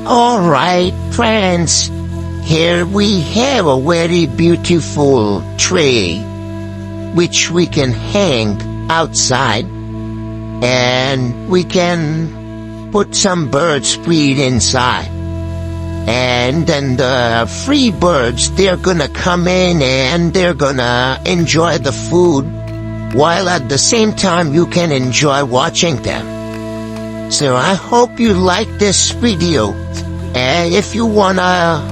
Alright, friends. Here we have a very beautiful tree which we can hang outside, and we can put some birds feed inside. And then the free birds, they're gonna come in and they're gonna enjoy the food, while at the same time you can enjoy watching them. So I hope you like this video. And if you wanna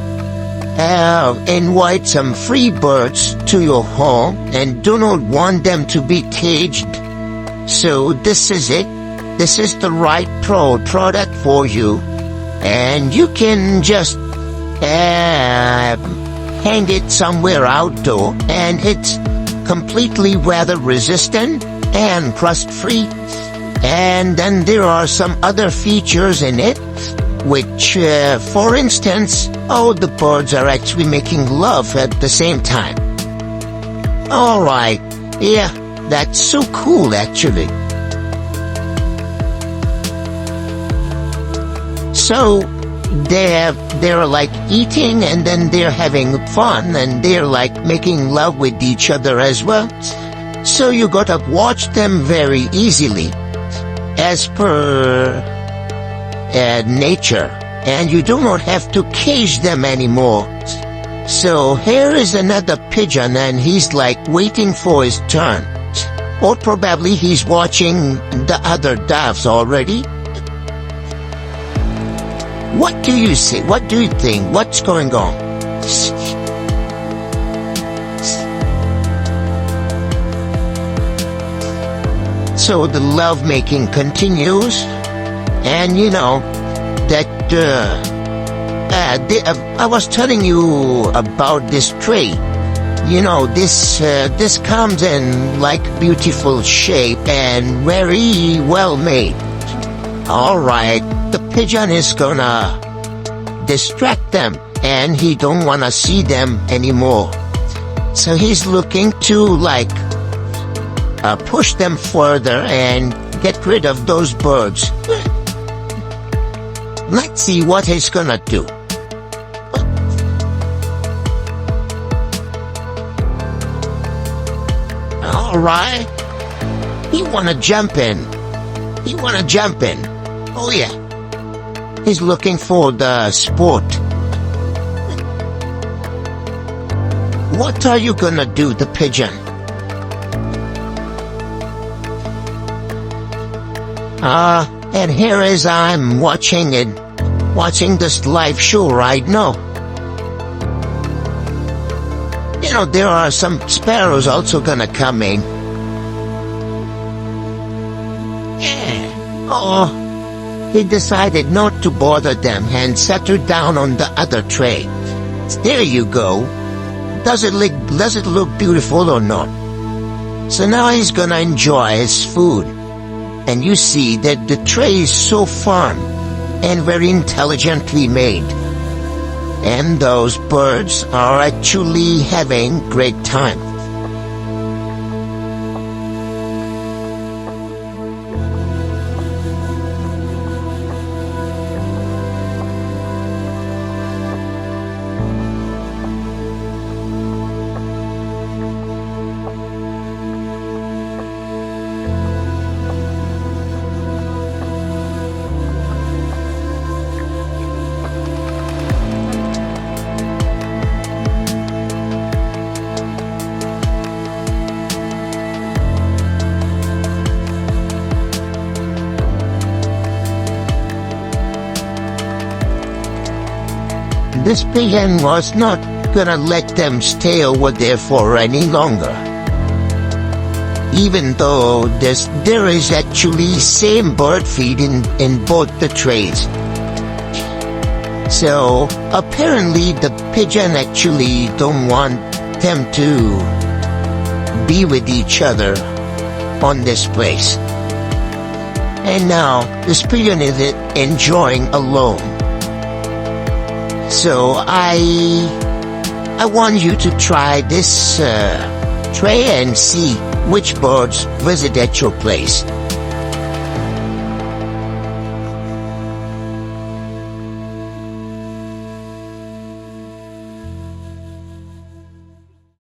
invite some free birds to your home and do not want them to be caged, so this is it. This is the right product for you, and you can just hang it somewhere outdoor, and it's completely weather resistant and crust free. And then there are some other features in it, which, for instance, all the birds are actually making love at the same time. Alright, yeah, that's so cool actually. So, they're like eating, and then they're having fun, and they're like making love with each other as well. So you gotta watch them very easily, as per nature, and you do not have to cage them anymore. So here is another pigeon, and he's like waiting for his turn, or probably he's watching the other doves already. What do you say? What do you think? What's going on? So the lovemaking continues, and you know that I was telling you about this tree. You know, this comes in like beautiful shape and very well made. Alright, the pigeon is gonna distract them, and he don't wanna see them anymore. So he's looking to like push them further and get rid of those birds. Let's see what he's gonna do. Alright. He wanna jump in. He wanna jump in. Oh yeah. He's looking for the sport. What are you gonna do, the pigeon? And here is I'm watching this live show right now. You know, there are some sparrows also gonna come in. Yeah. Oh, he decided not to bother them and settled down on the other tray. There you go. Does it look beautiful or not? So now he's gonna enjoy his food. And you see that the tray is so fun and very intelligently made. And those birds are actually having great time. This pigeon was not gonna let them stay over there for any longer. Even though there is actually same bird feed in both the trays. So apparently the pigeon actually don't want them to be with each other on this place. And now this pigeon is enjoying alone. So I want you to try this tray and see which birds visit at your place.